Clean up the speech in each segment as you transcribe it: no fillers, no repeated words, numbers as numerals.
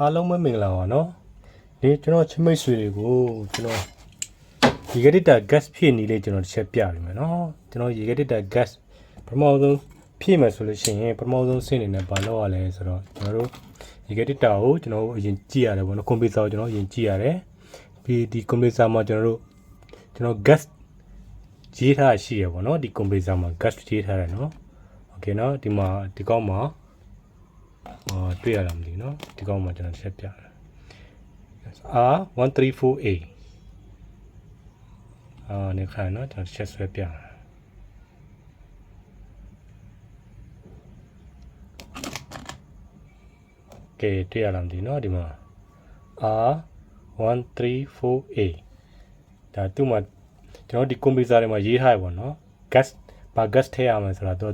long me mingla no. They do not miss really go, you know. You get it that gas pin relation on ship yard, no. You know, you get it that gas promote PMS solution, promote sin in a balo alliance or you get it out, you know, in GR, one companies out, you know, in GRA. The companies are more general, you know, gas Jita she, no, the companies are more gas Jita, no. Okay, no, the comma. တွေ့ရလားမသိเนาะဒီကောင်မှာကျွန်တော်ချက်ပြတယ် R134A နေခိုင်เนาะကျွန်တော်ချက်ဆွဲပြတယ်ကဲတွေ့ရလားမသိเนาะဒီမှာ R134A ဒါသူ့မှာကျွန်တော်ဒီကွန်ပျူတာတွေမှာရေးထားရပါเนาะ gas ဘာ gas ထည့်ရမယ်ဆိုတာတော့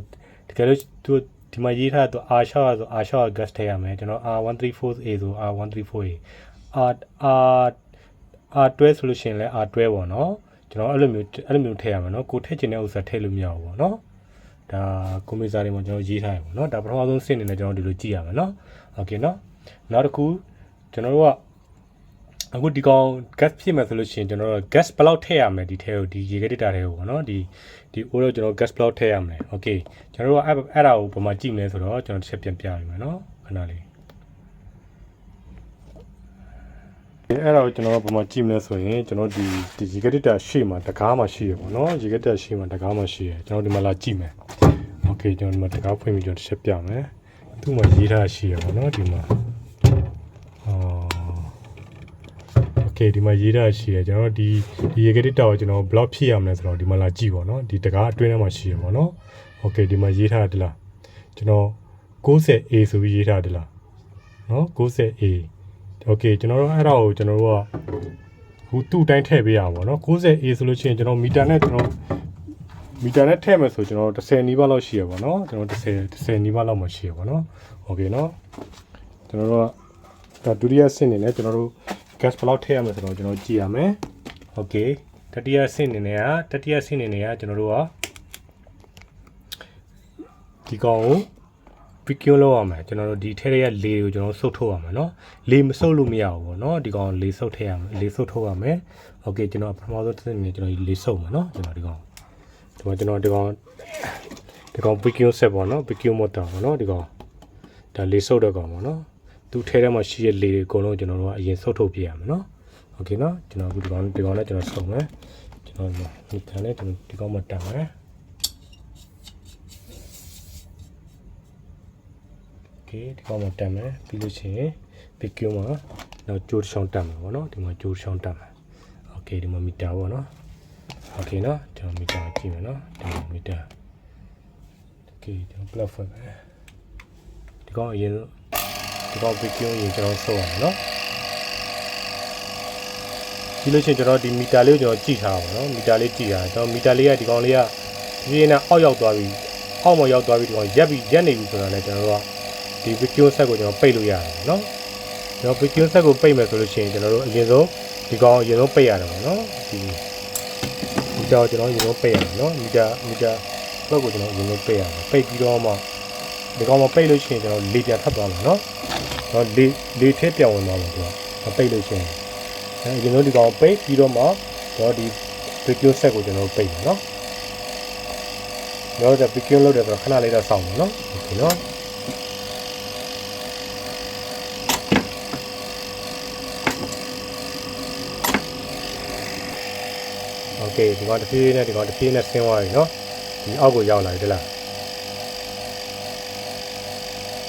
တကယ်လို့သူဒီမှာရေးထားတော့ R6 ဆို R6 gas ထည့်ရမယ်ကျွန်တော် R134A ဆို R134A R12 ဆိုလို့ရှိရင်လည်း R12 ပေါ့နော်ကျွန်တော်အဲ့လိုမျိုးထည့်ရမယ်နော်ကိုထည့်ချင်တဲ့ဥစ္စာထည့်လို့မရဘူးပေါ့နော်ဒါကွန်ပျူတာတွေမှာကျွန်တော်ရေးထားရပေါ့နော်ဒါပထမဆုံးစင့်နေတယ်ကျွန်တော်ဒီလိုကြည့်ရမယ်နော်โอเคနော်နောက်တစ်ခုကျွန်တော်တို့ကအခုဒီကောင် gas ဖြစ်မယ်ဆိုလို့ရှိရင်ကျွန်တော်တို့ gas ဘယ်လောက်ထည့်ရမလဲဒီထဲကိုဒီရေခဲတစ်တာထဲကိုပေါ့နော်ဒီအိုးတော့ကျွန်တော် gas ဘယ်လောက်ထည့်ရမလဲโอเคကျွန်တော်တို့ကအဲ့ဒါကိုပုံမှန်ကြည့်မယ်ဆိုတော့ကျွန်တော်တစ်ချက်ပြန်ပြရမယ်နော်ခဏလေးအဲ့ဒါကိုကျွန်တော်ပုံမှန်ကြည့်မယ်ဆိုရင်ကျွန်တော်ဒီရေခဲတစ်တာရှေ့မှာတကားမှာရှိရပေါ့နော်ရေခဲတစ်တာရှေ့မှာတကားမှာရှိရကျွန်တော်ဒီမှာလာကြည့်မယ်โอเคကျွန်တော်ဒီမှာတကားဖွင့်ပြီးကျွန်တော်တစ်ချက်ပြမယ်သူ့မှာရေးထားရှိရပေါ့နော်ဒီမှာโอเคဒီမှာရေးထားရှိရကျွန်တော်ဒီရေခဲတစ်တာကိုကျွန်တော် block ဖြည့်ရမယ်ဆိုတော့ဒီမှာလာကြည့်ပေါ့နော်ဒီတကားအတွင်းထဲမှာရှိရပေါ့နော်โอเคဒီမှာရေးထားတယ်လားကျွန်တော် 90A ဆိုပြီးရေးထားတယ်လားနော် 90A โอเคကျွန်တော်တို့အဲ့ဒါကိုကျွန်တော်တို့ကဟိုတူတိုင်းထည့်ပေးရပါဘောနော် 90A ဆိုလို့ရှိရင်ကျွန်တော်မီတာနဲ့ထည့်မယ်ဆိုကျွန်တော်10နီးပါးလောက်ရှိရပါတော့ကျွန်တော်10နီးပါးလောက်မှရှိရပါတော့โอเคနော်ကျွန်တော်တို့ကဒုတိယဆင့်နေနဲ့ကျွန်တော်တို့ gas ဘယ်လောက်ထည့်ရမလဲဆိုတော့ကျွန်တော်ကြည့်ရမယ်โอเคတတိယဆင့်နေနဲ့ကျွန်တော်တို့ကဒီကောင်ကိုPQ လောက်ရမယ်ကျွန်တော်တို့ဒီထဲရဲ့လေကိုကျွန်တော်စုပ်ထုတ်ရမယ်เนาะလေမစုပ်လို့မရဘူးပေါ့เนาะဒီကောင်လေစုပ်ထည့်ရမယ်လေစုပ်ထုတ်ရမယ်โอเคကျွန်တော်ပထမဆုံးတစ်နေကျွန်တော်လေစုပ်မယ်เนาะကျွန်တော်ဒီကောင်PQ set ပေါ့เนาะ PQ motor ပေါ့เนาะဒီကောင်ဒါလေစုပ်တဲ့ကောင်ပေါ့เนาะသူထဲထဲမှာရှိတဲ့လေတွေအကုန်လုံးကျွန်တော်တို့ကအရင်စုပ်ထုတ်ပြရမယ်เนาะโอเคเนาะကျွန်တော်ဒီကောင်နဲ့ကျွန်တော်စုပ်မယ်ကျွန်တော်ဒီခံနဲ့ကျွန်တော်ဒီကောင်မှာတက်မယ်ဒီကောင်မှာတက်မယ်ပြီးလို့ရှိရင် PQ မှာတော့ကြိုးချောင်းတက်မယ်ပေါ့နော်ဒီမှာကြိုးချောင်းတက်မယ်โอเคဒီမှာမီတာပေါ့နော်โอเคနော်ကျွန်တော်မီတာကြည့်မယ်နော်ဒီမီတာโอเคကျွန်တော် plug ဖွင့်မယ်ဒီကောင်အရင်ဒီကောင် PQ အရင်ကျွန်တော်ဆော့ရမယ်နော်ဒီလို့ရှိရင်ကျွန်တော်ဒီမီတာလေးကိုကျွန်တော်ကြည့်ထားပါတော့မီတာလေးကြည့်တာကျွန်တော်မီတာလေးကဒီကောင်လေးကဒီနေ့အောက်ရောက်သွားပြီအောက်မှာရောက်သွားပြီဒီကောင်ရက်နေပြီဆိုတာလည်းကျွန်တော်တို့ကဒီ PQ set ကိုကျွန်တော်ပိတ်လို့ရတယ်เนาะကျွန်တော် PQ set ကိုပိတ်မယ်ဆိုလို့ရှိရင်ကျွန်တော်တို့အရင်ဆုံးဒီကောင်အရင်ဆုံးပိတ်ရတယ်ပေါ့เนาะဒီမီတာကိုကျွန်တော်အရင်ဆုံးပိတ်ရတယ်เนาะမီတာဘက်ကိုကျွန်တော်အရင်ဆုံးပိတ်ရတယ်ပိတ်ပြီးတော့မှဒီကောင်မှာပိတ်လို့ရှိရင်ကျွန်တော်လေပြန်ထပ်သွားမှာเนาะလေထဲပြောင်းဝင်သွားမှာသူကပိတ်လို့ရှိရင်အရင်ဆုံးဒီကောင်ပိတ်ပြီးတော့မှတော့ဒီ PQ set ကိုကျွန်တော်ပိတ်မယ်เนาะတော့ PQ လုပ်တယ်ဆိုတော့ခဏလေးတော့စောင့်မယ်เนาะโอเคเนาะโอเคဒီကောင်တစ်ပြေးနဲ့ဆင်းသွားပြီเนาะဒီအောက်ကိုရောက်လာပြီတလား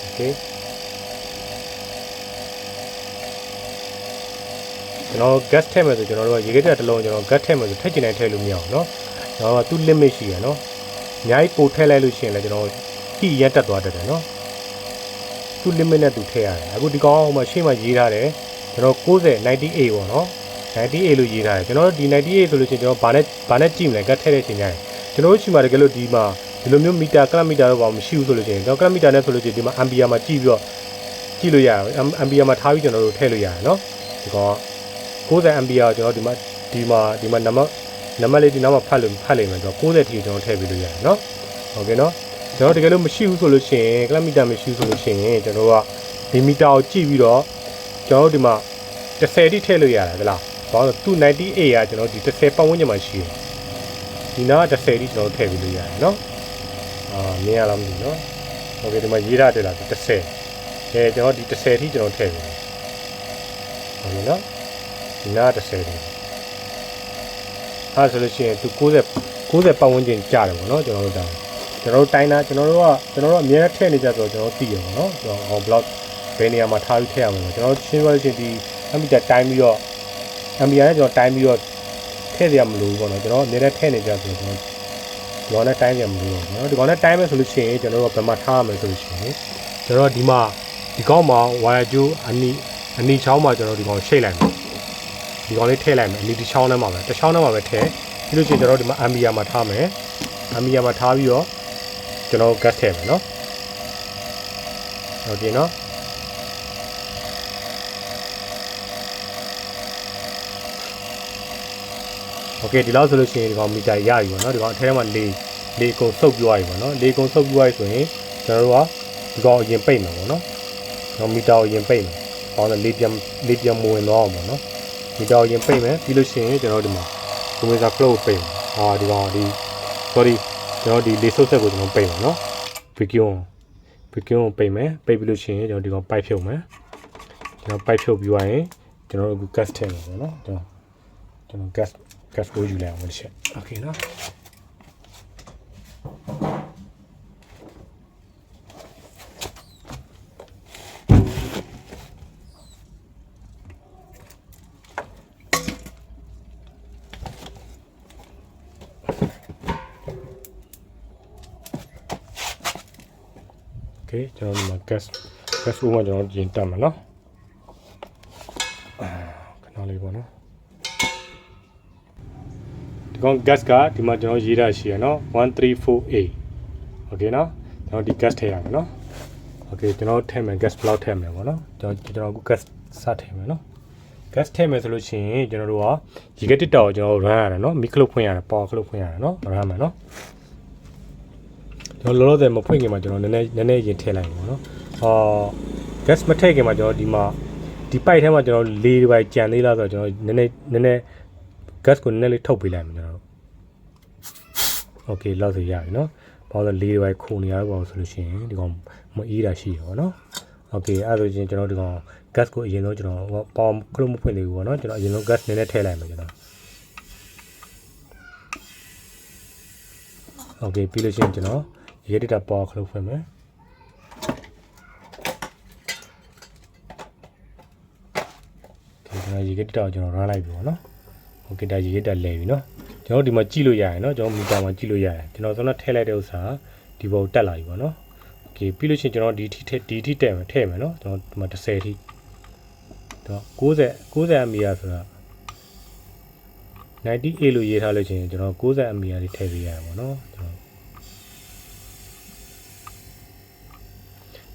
โอเคကျွန်တော် gas ထည့်မယ်ဆိုကျွန်တော်တို့ကရေခဲတက်တစ်လုံးကျွန်တော် gas ထည့်မယ်ဆိုထည့်ချင်တိုင်းထည့်လို့မရဘူးเนาะကျွန်တော်ကသူ့ limit ရှိရเนาะအများကြီးပို့ထည့်လိုက်လို့ရှိရင်လည်းကျွန်တော်ဟိရက်တက်သွားတတ်တယ်เนาะသူ့ limit နဲ့သူထည့်ရတယ်အခုဒီကောင်မှာရှေ့မှာရေးထားတယ်ကျွန်တော်98ပေါ့เนาะ98လို့ရေးထားတယ်ကျွန်တော်တို့ဒီ98ဆိုလို့ရှိရင်ကျွန်တော်ဘာနဲ့ကြည့်မလဲကတ်ထည့်တဲ့ချိန်ကျရင်ကျွန်တော်တို့ရှိမှတကယ်လို့ဒီမှာဒီလိုမျိုးမီတာကလပ်မီတာတော့ဘာမှမရှိဘူးဆိုလို့ရှိရင်တော့ကလပ်မီတာနဲ့ဆိုလို့ရှိရင်ဒီမှာအမ်ပီယာမှာကြည့်ပြီးတော့ကြည့်လို့ရတယ်အမ်ပီယာမှာထားပြီးကျွန်တော်တို့ထည့်လို့ရတယ်เนาะဒီကောင်90အမ်ပီယာကိုကျွန်တော်ဒီမှာနံပါတ်လေးဒီနောက်မှာဖတ်လိမ့်မယ်တော့90ထိကျွန်တော်ထည့်ပြီးလို့ရတယ်เนาะโอเคเนาะကျွန်တော်တကယ်လို့မရှိဘူးဆိုလို့ရှိရင်ကလပ်မီတာမရှိဘူးဆိုလို့ရှိရင်ကျွန်တော်ကဒီမီတာကိုကြည့်ပြီးတော့ ကျွန်တော်ဒီမှာ10တိထည့်လို့ရတယ်ဟုတ်လားဘာလို့298ကကျွန်တော်ဒီ10ပတ်ဝန်းကျင်မှာရှိတယ်ဒီနားက10တိကျွန်တော်ထည့်ပြီးလို့ရတယ်နော်မြင်ရလားမသိဘူးနော်โอเคဒီမှာရေးထားတယ်လား10ကျွန်တော်ဒီ10တိကျွန်တော်ထည့်ပြီဟုတ်ပြီနော်ဒီနား10တိအဲ့ဆိုလို့ရှိရင်သူ90ပတ်ဝန်းကျင်ကျတယ်ပေါ့နော်ကျွန်တော်တို့တိုင်းတာကျွန်တော်တို့အများနဲ့ထည့်နေကြဆိုတော့ကျွန်တော်သိရပါတော့ကျွန်တော်ဘလော့ဘယ်နေရာမှာထားပြီးထည့်ရမှာလဲကျွန်တော်ရှင်းပြလို့ရှိရင်ဒီအမီတာတိုင်းပြီးတော့အမီယာနဲ့ကျွန်တော်တိုင်းပြီးတော့ထည့်ရမလို့ပေါ့နော်ကျွန်တော်အများနဲ့ထည့်နေကြဆိုတော့ကျွန်တော်ဒီကောင်နဲ့တိုင်းရမလို့ပေါ့နော်ဒီကောင်နဲ့တိုင်းမယ်ဆိုလို့ရှိရင်ကျွန်တော်တို့ဘယ်မှာထားရမလဲဆိုလို့ရှိရင်ကျွန်တော်ဒီမှာဒီကောင်မှာဝါယာကျိုးအနီချောင်းမှာကျွန်တော်ဒီကောင်ရှိတ်လိုက်မယ်ဒီကောင်လေးထည့်လိုက်မယ်အနီဒီချောင်းထဲမှာပဲတစ်ချောင်းထဲမှာပဲထည့်ပြီးလို့ရှိရင်ကျွန်တော်ဒီမှာအမီယာမှာထားမယ်အမီယာမှာထားပြီးတော့ကျွန်တော် gas ထည့်မယ်နော်โอเคနော်โอเคဒီလောက်ဆိုလို့ရှိရင်ဒီကောင်မီတာရပြီပေါ့နော်ဒီကောင်အထဲမှာလေကုံစုပ်ပြွားပြီပေါ့နော်လေကုံစုပ်ပြွားပြီဆိုရင်ကျွန်တော်တို့ကဒီကောင်အရင်ပိတ်မယ်ပေါ့နော်ကျွန်တော်မီတာကိုအရင်ပိတ်မယ်ဟောလေပြန်မဝင်တော့အောင်ပေါ့နော်မီတာကိုအရင်ပိတ်မယ်ပြီးလို့ရှိရင်ကျွန်တော်ဒီမှာကွန်ပျူတာ flow ပိတ်မယ်ဒီကောင်sorryကျွန်တော်ဒီလေဆုပ်ဆက်ကိုကျွန်တော်ပိတ်မယ်နော် vacuum ကိုပိတ်မယ်ပိတ်ပြီးလို့ရှိရင်ကျွန်တော်ဒီကောင်ပိုက်ဖြုတ်မယ်ကျွန်တော်ပိုက်ဖြုတ်ပြီးသွားရင်ကျွန်တော်တို့ gas ထည့်မယ်ပေါ့နော်ကျွန်တော် gas ကိုယူလိုက်အောင်လို့ချက်โอเคနော်โอเคကျွန်တော်ဒီမှာ gas ဦးမှာကျွန်တော်ရင်တက်မှာเนาะခဏလေးပေါ့နော်ဒီကောင် gas ကဒီမှာကျွန်တော်ရေးတာရှိရเนาะ134A โอเคเนาะကျွန်တော်ဒီ gas ထည့်ရမယ်เนาะโอเคကျွန်တော်ထည့်မယ် gas ဘလောက်ထည့်မယ်ပေါ့နော်ကျွန်တော်အခု gas စထည့်မယ်เนาะ gas ထည့်မယ်ဆိုလို့ရှိရင်ကျွန်တော်တို့ကရေခဲတစ်တောက်ကိုကျွန်တော် run ရတယ်เนาะ mic ခလုတ်ဖွင့်ရတယ် power ခလုတ်ဖွင့်ရတယ်เนาะ run မယ်เนาะကျွန်တော်လောလောဆယ်မဖွင့်ခင်မှာကျွန်တော်နည်းနည်းရင်ထည့်လိုက်ပါတော့။ gas မထည့်ခင်မှာကျွန်တော်ဒီမှာဒီပိုက်ထဲမှာကျွန်တော်လေတွေပဲကြံသေးလားဆိုတော့ကျွန်တော်နည်းနည်း gas ကိုနည်းနည်းလေးထုတ်ပေးလိုက်မယ်ကျွန်တော်။ Okay လောက်ဆိုရပြီเนาะ။ဘာလို့လေတွေပဲခုန်နေရတော့ဆိုလို့ရှိရင်ဒီကောင်မအေးတာရှိရပါတော့။ Okay အဲ့ဆိုရင်ကျွန်တော်ဒီကောင် gas ကိုအရင်ဆုံးကျွန်တော်ပေါင်ခလုတ်မဖွင့်သေးဘူးပေါ့နော်။ကျွန်တော်အရင်ဆုံး gas နည်းနည်းထည့်လိုက်မယ်ကျွန်တော်။ Okay ပြီးလို့ရှိရင်ကျွန်တော်ရေခဲတစ်တာပေါခလုတ်ဖွင့်မယ်ဒီရေခဲတက်ကျွန်တော် run လိုက်ပြီပေါ့နော်โอเคဒါရေခဲတက်လဲပြီเนาะကျွန်တော်ဒီမှာကြည့်လို့ရတယ်เนาะကျွန်တော်မီတာမှာကြည့်လို့ရတယ်ကျွန်တော်ဆိုတော့ထည့်လိုက်တဲ့ဥစ္စာဒီဘောတက်လာပြီပေါ့နော်โอเคပြီးလို့ရှိရင်ကျွန်တော်ဒီထိတက်မယ်ထည့်မယ်เนาะကျွန်တော်ဒီမှာ30ထိတော့90 ampere ဆိုတာ98လို့ရေးထားလို့ရှိရင်ကျွန်တော်90 ampere လေးထည့်ပေးရမှာပေါ့နော်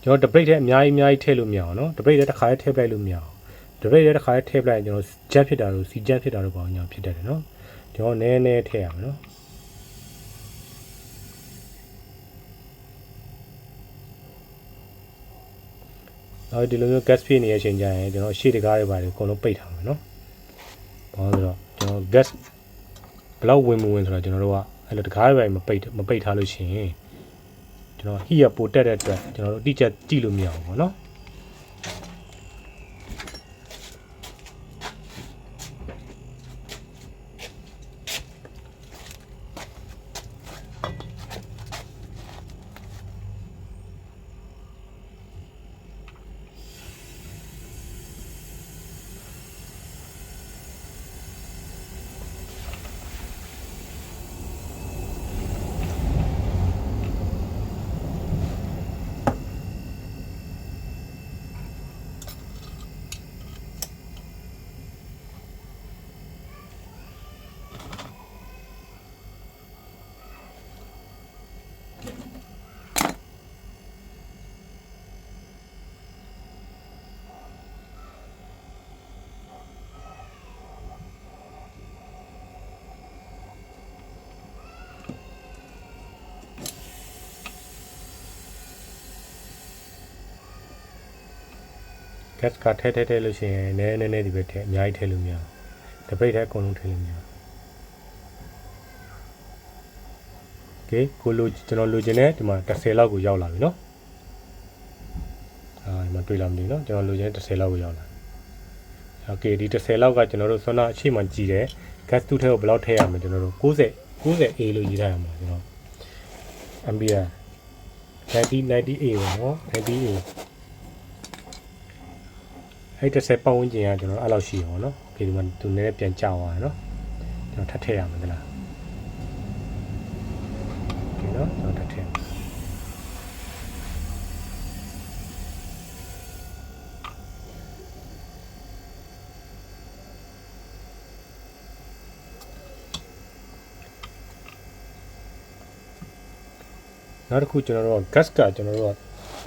ကျွန်တော်တပိတ်ထဲအများကြီးထည့်လို့မရအောင်เนาะတပိတ်ထဲတစ်ခါထည့်ပလိုက်လို့မရအောင်တပိတ်ထဲတစ်ခါထည့်ပလိုက်ကျွန်တော်ဂျက်ဖြစ်တာလို့စီဂျက်ဖြစ်တာလို့ပေါ့ညာဖြစ်တတ်တယ်เนาะကျွန်တော်နည်းနည်းထည့်ရမယ်เนาะနောက်ဒီလိုမျိုး gas ဖြစ်နေတဲ့အချိန်ကျရင်ကျွန်တော်ရှေ့တကားတွေပါတယ်အကုန်လုံးပိတ်ထားမယ်เนาะဘာလို့ဆိုတော့ကျွန်တော် gas ဘယ်လောက်ဝင်မဝင်ဆိုတော့ကျွန်တော်တို့ကအဲ့လိုတကားတွေပဲမပိတ်ထားလို့ရှိရင်ကျွန်တော် heat ပိုတက်တဲ့အတွက်ကျွန်တော်တို့အတိအကျကြည့်လို့မရဘူးပေါ့နော် gas ကထဲလို့ရှိရင်နည်းဒီပဲထဲအများကြီးထဲလို့မရတပိတ်ထဲအကုန်လုံးထဲလို့မရ Okay ကိုလိုကျွန်တော်လိုချင်တဲ့ဒီမှာ10လောက်ကိုရောက်လာပြီเนาะဒီမှာတွေ့လာမလို့เนาะကျွန်တော်လိုချင်တဲ့10လောက်ကိုရောက်လာ Okay ဒီ10လောက်ကကျွန်တော်တို့ဆွမ်းနာအရှိမှကြည့်တယ် gas တူးထဲကိုဘယ်လောက်ထည့်ရမလဲကျွန်တော်တို့90A လို့ရေးထားရမှာကျွန်တော် ampere 90A ပေါ့နော် 90A အဲ့10ပတ်ဝန်းကျင်ကကျွန်တော်အဲ့လောက်ရှိရောเนาะဒီမှာသူနည်းနည်းပြန်ကျသွားတယ်เนาะကျွန်တော်ထပ်ထည့်ရမှာလားဒီเนาะကျွန်တော်ထပ်ထည့်နောက်တစ်ခုကျွန်တော်တို့ gas ကကျွန်တော်တို့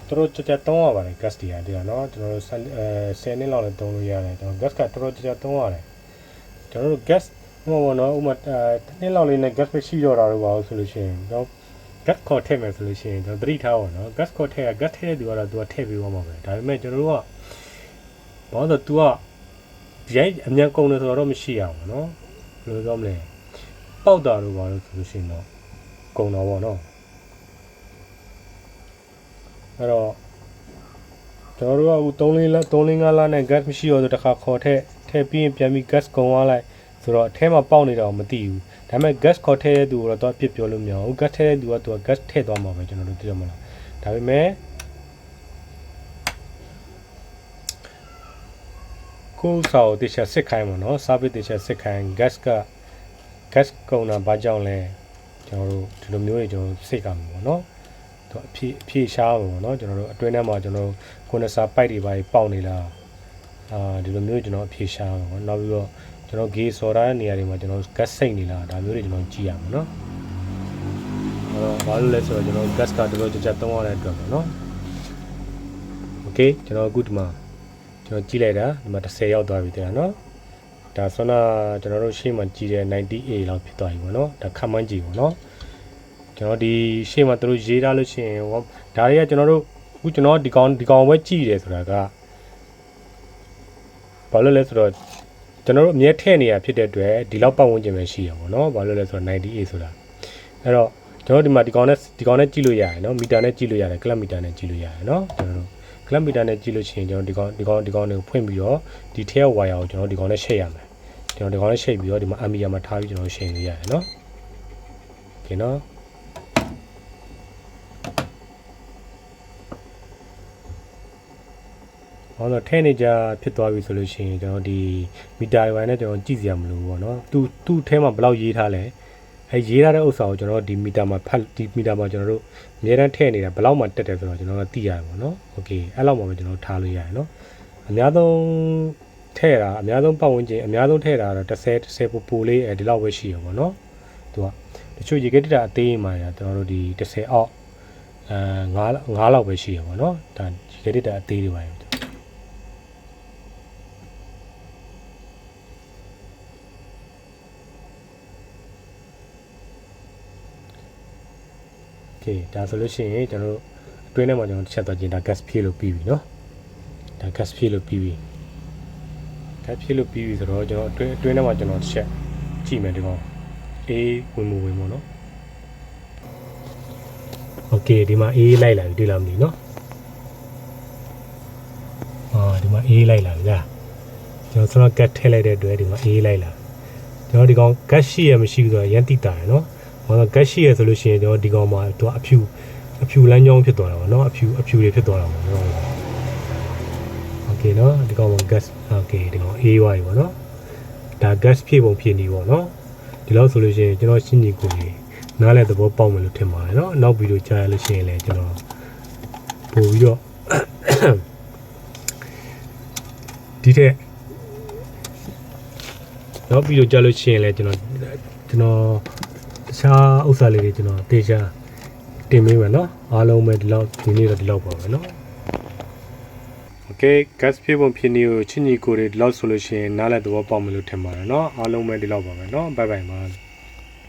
တော်ကြသုံးရပါတယ် gas တွေကဒီကเนาะကျွန်တော်တို့10နှစ်လောက်လည်းသုံးလို့ရတယ်ကျွန်တော် gas ကတော်ကြသုံးရတယ်ကျွန်တော်တို့ gas ဟိုပေါ့เนาะဥမာနှစ်လောက်လေးနဲ့ gas မရှိတော့တာတော့ပါလို့ဆိုလို့ရှိရင်ကျွန်တော် gas ခေါ်ထည့်မယ်ဆိုလို့ရှိရင်ကျွန်တော်သတိထားပါเนาะ gas ခေါ်ထည့်ရ gas ထည့်တဲ့သူကတော့သူကထည့်ပေးသွားမှာပဲဒါပေမဲ့ကျွန်တော်တို့ကဘာလို့သူကရိုက်အမြန်ကုန်တယ်ဆိုတော့မရှိရအောင်เนาะဘယ်လိုပြောမလဲပေါက်တာတော့ပါလို့ဆိုလို့ရှိရင်တော့ကုန်တော့ပေါ့เนาะအဲ့တော့ကျွန်တော်တို့ကအခု3-5လနဲ့ gas မရှိတော့တခါခေါ်ထည့်ပြီးရင်ပြန်ပြီး gas ကုန်သွားလိုက်ဆိုတော့အထဲမှာပေါက်နေတာကိုမသိဘူးဒါပေမဲ့ gas ခေါ်ထည့်တဲ့သူကတော့သူအပြစ်ပြောလို့မရဘူး gas ထည့်တဲ့သူကသူက gas ထည့်သွားမှာပဲကျွန်တော်တို့သိရမလားဒါပေမဲ့ကိုယ်စာကိုတခြားစစ်ခိုင်းမှာနော် service တခြားစစ်ခိုင်း gas ကုန်တာဘာကြောင့်လဲကျွန်တော်တို့ဒီလိုမျိုးတွေကျွန်တော်စိတ်ကမှာပေါ့နော်အဖြေရှားပေါ့နော်ကျွန်တော်တို့အတွင်းထဲမှာကျွန်တော်ခုနစာပိုက်တွေပါပေါက်နေလားဒီလိုမျိုးကျွန်တော်အဖြေရှားပေါ့နောက်ပြီးတော့ကျွန်တော်ဂေးစော်တဲ့နေရာတွေမှာကျွန်တော် gas စိတ်နေလားဒါမျိုးတွေကျွန်တော်ကြည့်ရမှာနော်ဘာလို့လဲဆိုတော့ကျွန်တော် gas ကတော်တော်ကြသုံးရတဲ့အတွက်ပေါ့နော် Okay ကျွန်တော်အခုဒီမှာကျွန်တော်ကြည့်လိုက်တာဒီမှာ10ရောက်သွားပြီတဲ့နော်ဒါဆိုတော့ကျွန်တော်တို့ရှေ့မှာကြည့်တဲ့ 90A လောက်ဖြစ်သွားပြီပေါ့နော်ဒါခန့်မှန်းကြည့်ပေါ့နော်ကျွန်တော်ဒီရှေ့မှာသူတို့ရေးထားလို့ရှိရင်ဒါတွေကကျွန်တော်တို့အခုကျွန်တော်ဒီကောင်ပဲကြည့်တယ်ဆိုတာကဘာလို့လဲဆိုတော့ကျွန်တော်တို့အမြဲထည့်နေရဖြစ်တဲ့အတွက်ဒီလောက်ပတ်ဝန်းကျင်ပဲရှိရပါတော့ဘာလို့လဲဆိုတော့ 90A ဆိုတာအဲ့တော့ကျွန်တော်ဒီမှာဒီကောင်နဲ့ကြည့်လို့ရတယ်နော်မီတာနဲ့ကြည့်လို့ရတယ်ကလပ်မီတာနဲ့ကြည့်လို့ရတယ်နော်ကျွန်တော်တို့ကလပ်မီတာနဲ့ကြည့်လို့ရှိရင်ကျွန်တော်ဒီကောင်တွေကိုဖွင့်ပြီးတော့ဒီထဲဝါယာကိုကျွန်တော်ဒီကောင်နဲ့ရှိတ်ရမယ်ကျွန်တော်ဒီကောင်နဲ့ရှိတ်ပြီးတော့ဒီမှာအမီယာမှာထားပြီးကျွန်တော်ရှိတ်လို့ရတယ်နော်โอเคနော်ဟောတော့ထဲနေကြဖြစ်သွားပြီဆိုလို့ရှိရင်ကျွန်တော်ဒီမီတာတွေနဲ့ကျွန်တော်ကြည့်စရာမလိုဘူးပေါ့နော်သူ့ထဲမှာဘယ်လောက်ရေးထားလဲအဲရေးထားတဲ့ဥစ္စာကိုကျွန်တော်ဒီမီတာမှာဒီမီတာမှာကျွန်တော်တို့အများတန်းထည့်နေတာဘယ်လောက်မှတက်တယ်ဆိုတော့ကျွန်တော်တို့သိရတယ်ပေါ့နော်โอเคအဲ့လောက်မှပဲကျွန်တော်ထားလို့ရတယ်နော်အများဆုံးထည့်တာအများဆုံးပတ်ဝန်းကျင်အများဆုံးထည့်တာတော့10ပိုလေးဒီလောက်ပဲရှိရပေါ့နော်သူကတချို့ရေခဲတက်တာအသေးမှရကျွန်တော်တို့ဒီ10အောက်9လောက်ပဲရှိရပေါ့နော်ဒါရေခဲတက်တာအသေးတွေပါဒါဆိုလို့ရှိရင်ကျွန်တော်တို့အတွင်းထဲမှာကျွန်တော်တစ်ချက်သွားကျင်ဒါ gas ဖြည့်လို့ပြီးပြီเนาะဒါ gas ဖြည့်လို့ပြီးပြီ gas ဖြည့်လို့ပြီးပြီဆိုတော့ကျွန်တော်အတွင်းထဲမှာကျွန်တော်တစ်ချက်ကြည့်မယ်ဒီကောင်အေးဝင်ပေါ့เนาะโอเคဒီမှာအေးလိုက်လာပြီတွေ့လားမသိเนาะဒီမှာအေးလိုက်လာပြီလားကျွန်တော် gas ထည့်လိုက်တဲ့အတွက်ဒီမှာအေးလိုက်လာကျွန်တော်ဒီကောင် gas ရှိရမရှိဘူးဆိုတော့ရန်တိတာရယ်เนาะဟော gas ရှိရဆိုလို့ရှိရင်ကျွန်တော်ဒီကောင်မှာသူကအဖြူလမ်းကြောင်းဖြစ်သွားတာပေါ့နော်အဖြူတွေဖြစ်သွားတာပေါ့နော်โอเคเนาะဒီကောင်မှာ gas โอเคဒီကောင်အေးသွားပြီပေါ့နော်ဒါ gas ဖြည့်ပုံဖြည့်နေပေါ့နော်ဒီလောက်ဆိုလို့ရှိရင်ကျွန်တော်ရှင်းနေကိုနားလဲသဘောပေါက်မယ်လို့ထင်ပါတယ်เนาะနောက်ဗီဒီယိုကြားရလို့ရှိရင်လည်းကျွန်တော်ပို့ပြီးတော့ဒီထက်နောက်ဗီဒီယိုကြားလို့ရှိရင်လည်းကျွန်တော်တခြားဥစ္စာလေးတွေကျွန်တော်တေချာတင်ပေးမယ်เนาะအားလုံးပဲဒီလောက်ဒီနေ့တော့ဒီလောက်ပါပဲเนาะ Okay gas ဖြည့်ပုံဖြစ်နေကိုချင်းညီကိုတွေဒီလောက်ဆိုလို့ရှိရင်နားလဲသဘောပေါက်မယ်လို့ထင်ပါတယ်เนาะအားလုံးပဲဒီလောက်ပါပဲเนาะဘိုင်ဘိုင်ပါ